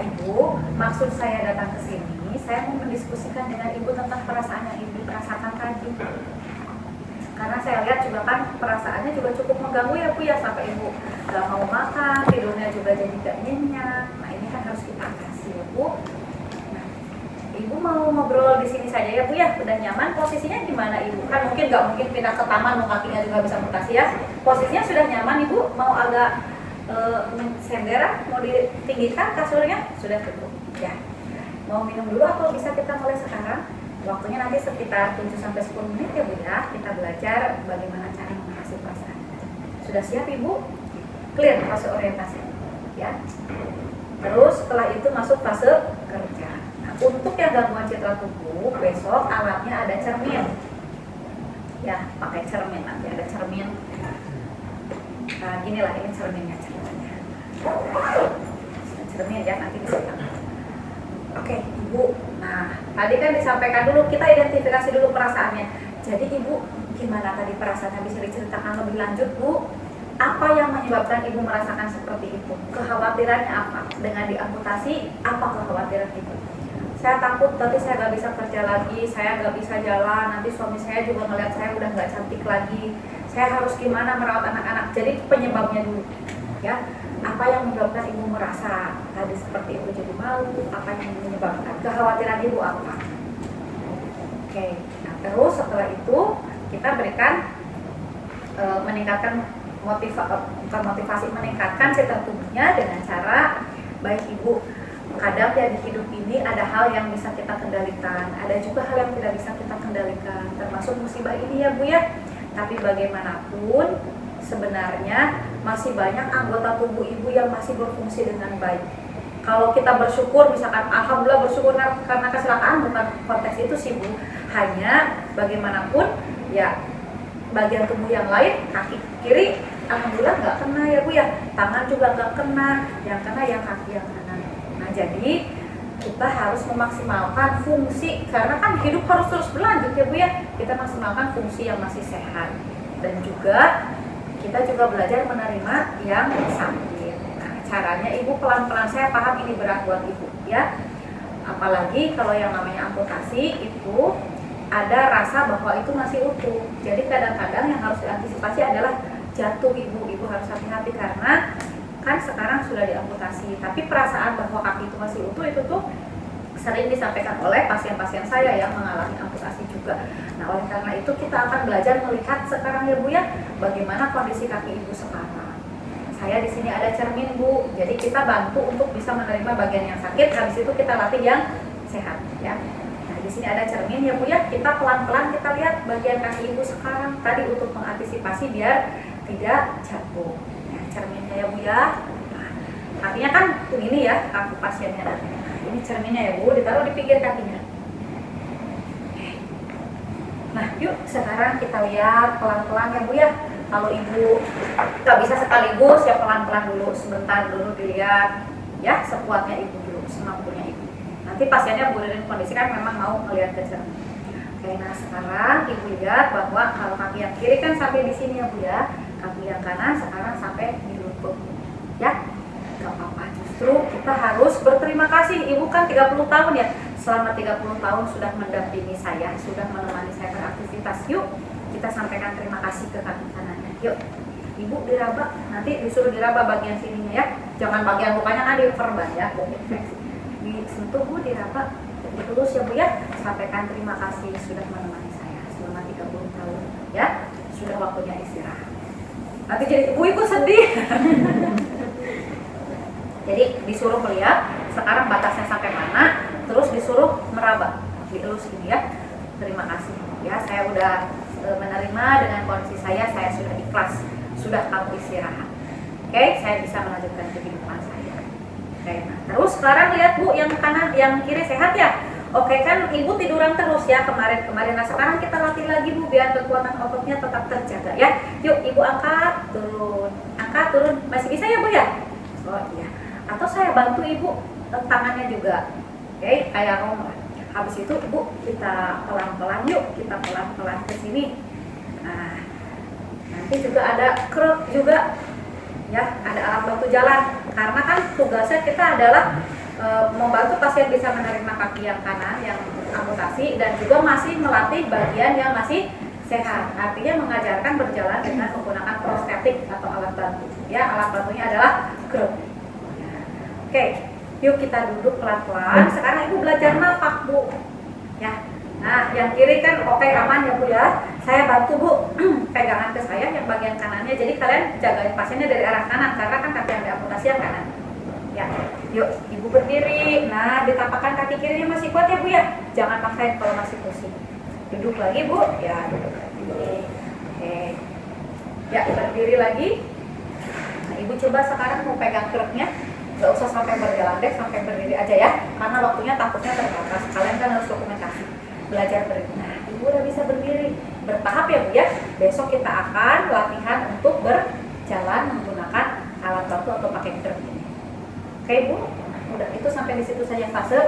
Ibu, maksud saya datang ke sini, saya mau mendiskusikan dengan Ibu tentang perasaan yang Ibu rasakan tadi. Karena saya lihat juga kan perasaannya juga cukup mengganggu ya Bu ya, sampai Ibu gak mau makan, tidurnya juga jadi gak nyenyak. Nah ini kan harus kita atasi ya Bu. Nah, Ibu mau ngobrol di sini saja ya Bu ya, udah nyaman. Posisinya gimana Ibu? Kan mungkin gak mungkin pindah ke taman, mau kakinya juga bisa mutasi ya. Posisinya sudah nyaman Ibu, mau agak sender, mau ditinggikan kasurnya? Sudah cukup ya. Mau minum dulu atau bisa kita mulai sekarang? Waktunya nanti sekitar 7-10 menit ya Bu ya. Kita belajar bagaimana cara mengatasi perasaan. Sudah siap Ibu? Clear fase orientasi ya. Terus setelah itu masuk fase kerja. Nah, untuk yang gangguan citra tubuh, besok alatnya ada cermin. Ya, pakai cermin, nanti ada cermin. Nah, gini lah, ini cerminnya ceritanya. Cermin ya, nanti bisa. Oke, Ibu. Nah, tadi kan disampaikan dulu, kita identifikasi dulu perasaannya. Jadi Ibu, gimana tadi perasaannya, bisa diceritakan lebih lanjut Bu? Apa yang menyebabkan Ibu merasakan seperti itu? Kekhawatirannya apa? Dengan diamputasi, apa kekhawatiran Ibu? Saya takut nanti saya gak bisa kerja lagi, saya gak bisa jalan, nanti suami saya juga ngeliat saya udah gak cantik lagi. Saya harus gimana merawat anak-anak? Jadi penyebabnya dulu, ya. Apa yang menyebabkan Ibu merasa tadi seperti itu, jadi malu? Apa yang menyebabkan kekhawatiran Ibu apa? Oke, nah terus setelah itu kita berikan meningkatkan motivasi meningkatkan citra tubuhnya dengan cara baik Ibu. Kadang ya di hidup ini ada hal yang bisa kita kendalikan, ada juga hal yang tidak bisa kita kendalikan, termasuk musibah ini ya Bu ya. Tapi bagaimanapun sebenarnya masih banyak anggota tubuh Ibu yang masih berfungsi dengan baik. Kalau kita bersyukur, misalkan alhamdulillah bersyukur karena kecelakaan, bukan konteks itu sih Bu. Hanya bagaimanapun ya bagian tubuh yang lain, kaki kiri alhamdulillah nggak kena ya Bu ya, tangan juga nggak kena, yang kena yang kaki yang kanan. Nah jadi kita harus memaksimalkan fungsi, karena kan hidup harus terus berlanjut ya Bu ya. Kita maksimalkan fungsi yang masih sehat, dan juga kita juga belajar menerima yang sakit. Nah, caranya Ibu pelan-pelan, saya paham ini berat buat Ibu ya. Apalagi kalau yang namanya amputasi itu ada rasa bahwa itu masih utuh. Jadi kadang-kadang yang harus diantisipasi adalah jatuh Ibu. Ibu harus hati-hati karena kan sekarang sudah diamputasi, tapi perasaan bahwa kaki itu masih utuh itu tuh sering disampaikan oleh pasien-pasien saya yang mengalami amputasi juga. Nah, oleh karena itu kita akan belajar melihat sekarang ya Bu ya, bagaimana kondisi kaki Ibu sekarang. Saya di sini ada cermin Bu, jadi kita bantu untuk bisa menerima bagian yang sakit, habis itu kita latih yang sehat ya. Nah, di sini ada cermin ya Bu ya, kita pelan-pelan kita lihat bagian kaki Ibu sekarang tadi untuk mengantisipasi biar tidak jatuh. Nah, cerminnya ya Bu ya. Nah, kakinya kan begini ya, kaki pasiennya nanti. Ini cerminnya ya Bu, ditaruh di pinggir kakinya. Nah yuk sekarang kita lihat pelan-pelan ya Bu ya. Kalau Ibu nggak bisa sekaligus ya pelan-pelan dulu, sebentar dulu dilihat ya, sekuatnya Ibu dulu, semampunya Ibu. Nanti pasiennya Bu dengan kondisi kan memang mau melihat ke cermin. Oke, nah sekarang Ibu lihat bahwa kalau kaki yang kiri kan sampai di sini ya Bu ya, kaki yang kanan sekarang sampai di lutut ya. Gak apa-apa, justru kita harus berterima kasih. Ibu kan 30 tahun ya, selama 30 tahun sudah mendampingi saya, sudah menemani saya beraktivitas. Yuk kita sampaikan terima kasih ke kaki kanannya. Yuk Ibu diraba, nanti disuruh diraba bagian sininya ya, jangan bagian lukanya kan diperban ya, infeksi. Disentuh Bu, diraba terus ya Bu ya. Sampaikan terima kasih sudah menemani saya selama 30 tahun ya, sudah waktunya istirahat. Nanti jadi Ibu ikut sedih. Jadi disuruh melihat sekarang batasnya sampai mana, terus disuruh meraba, dielus ini ya. Terima kasih ya, saya udah menerima dengan kondisi saya sudah ikhlas, sudah kamu istirahat. Oke, saya bisa melanjutkan kehidupan saya. Oke, nah terus sekarang lihat Bu, yang kanan, yang kiri sehat ya. Oke kan Ibu tiduran terus ya kemarin. Nah sekarang kita latih lagi Bu, biar kekuatan ototnya tetap terjaga ya. Yuk Ibu angkat, turun, masih bisa ya Bu ya? Oh iya. Atau saya bantu Ibu tangannya juga, oke, kayak Roma. Habis itu Ibu kita pelan-pelan, yuk kita pelan-pelan ke sini. Nah, nanti juga ada kruk juga, ya, ada alat bantu jalan. Karena kan tugasnya kita adalah membantu pasien bisa menerima kaki yang kanan yang amputasi dan juga masih melatih bagian yang masih sehat. Artinya mengajarkan berjalan dengan menggunakan prostetik atau alat bantu. Ya, alat bantunya adalah kruk. Oke, yuk kita duduk pelan-pelan. Sekarang Ibu belajar napak, Bu. Ya. Nah, yang kiri kan oke aman ya Bu ya. Saya bantu Bu pegangan ke saya yang bagian kanannya. Jadi kalian jagain pasiennya dari arah kanan karena kan kaki yang diamputasi yang kanan. Ya, yuk Ibu berdiri. Nah, ditapakkan kaki kirinya masih kuat ya Bu ya. Jangan paksain kalau masih pusing. Duduk lagi Bu. Ya, duduk lagi. Oke. Ya, berdiri lagi. Nah, Ibu coba sekarang mau pegang kruknya. Gak usah sampai berjalan deh, sampai berdiri aja ya. Karena waktunya takutnya terbatas. Kalian kan harus dokumentasi. Belajar berdiri. Nah, Ibu udah bisa berdiri. Bertahap ya Bu ya. Besok kita akan latihan untuk berjalan menggunakan alat bantu atau pakai kruk ini. Oke Bu, udah itu sampai di situ saja fase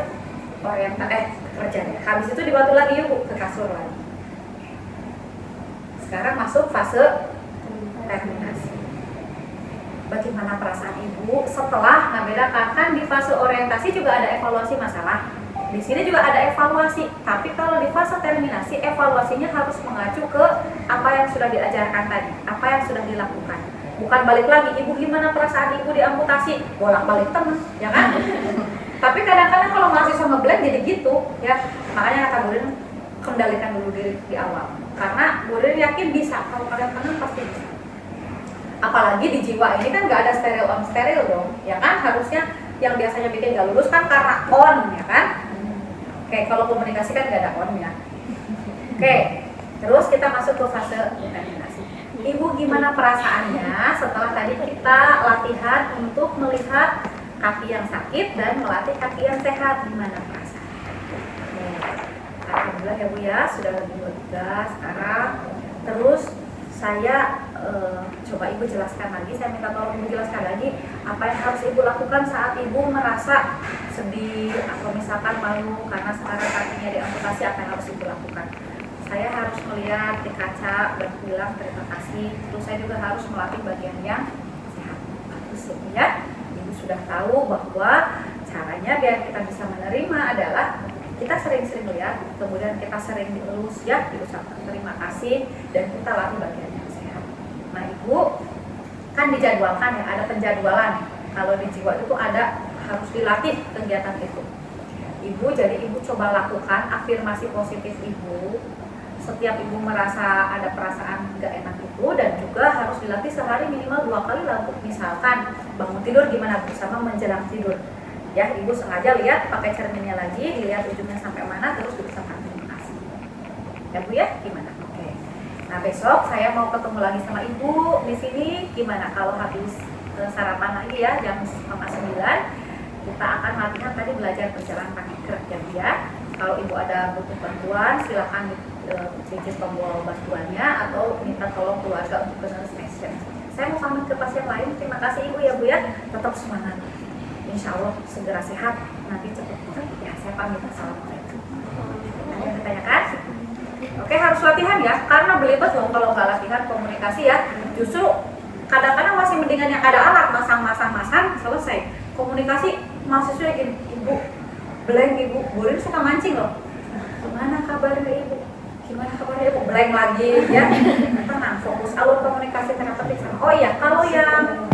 kerjanya. Habis itu dibantu lagi yuk Bu ke kasur lagi. Sekarang masuk fase terminasi. Bagaimana perasaan Ibu setelah membedakan? Kan di fase orientasi juga ada evaluasi masalah. Di sini juga ada evaluasi. Tapi kalau di fase terminasi, evaluasinya harus mengacu ke apa yang sudah diajarkan tadi, apa yang sudah dilakukan. Bukan balik lagi, Ibu gimana perasaan Ibu diamputasi? Bolak-balik temen, ya kan? Tapi kadang-kadang kalau mahasiswa ngeblank jadi gitu, ya. Makanya kata Bu Rin, kendalikan dulu diri di awal. Karena Bu Rin yakin bisa, kalau kadang-kadang pasti bisa. Apalagi di jiwa ini kan nggak ada steril on steril dong, ya kan? Harusnya yang biasanya bikin nggak lulus kan karena on, ya kan? Oke, kalau komunikasi kan nggak ada on ya. Oke, terus kita masuk ke fase terminasi. Ibu gimana perasaannya setelah tadi kita latihan untuk melihat kaki yang sakit dan melatih kaki yang sehat? Gimana perasaannya? Alhamdulillah ya Bu ya, sudah lebih lega sekarang. Terus saya coba Ibu jelaskan lagi, saya minta tolong Ibu jelaskan lagi apa yang harus Ibu lakukan saat Ibu merasa sedih atau misalkan malu karena sekarang kakinya diamputasi. Apa yang harus Ibu lakukan? Saya harus melihat di kaca dan bilang terima kasih. Terus saya juga harus melatih bagian yang sehat. Bagus ya. Ibu sudah tahu bahwa caranya biar kita bisa menerima adalah kita sering-sering lihat, kemudian kita sering dielus ya, diucapkan terima kasih, dan kita latih bagian yang sehat. Nah Ibu kan dijadwalkan ya, ada penjadwalan. Kalau di jiwa itu ada harus dilatih kegiatan itu. Ibu jadi Ibu coba lakukan afirmasi positif Ibu setiap Ibu merasa ada perasaan gak enak itu, dan juga harus dilatih sehari minimal 2 kali lah. Untuk misalkan bangun tidur gimana Bu, sama menjelang tidur. Ya, Ibu sengaja lihat pakai cerminnya lagi, dilihat ujungnya sampai mana, terus diucapkan terima kasih. Ya Bu ya, gimana? Oke. Nah besok saya mau ketemu lagi sama Ibu di sini. Gimana kalau habis sarapan lagi ya, jam 9 kita akan latihan tadi belajar berjalan pakai kruk ya Bu ya. Kalau Ibu ada butuh bantuan, silakan pijit tombol bantuannya atau minta tolong keluarga untuk ke nurse station. Saya mau pamit ke pasien lain. Terima kasih Ibu ya Bu ya. Tetap semangat. Insya Allah segera sehat, nanti cepat pulih ya. Saya pamit, assalamualaikum. Ada yang ditanyakan? Oke, harus latihan ya, karena belibet loh kalau nggak latihan komunikasi ya. Justru kadang-kadang masih mendingan yang ada alat, masang selesai. Komunikasi mahasiswa gini, Ibu blank Ibu, Bu Rin suka mancing loh. Gimana kabarnya Ibu? Gimana kabarnya Ibu? Blank lagi ya. Tenang, fokus alur komunikasi terapeutik sama. Oh iya, kalau yang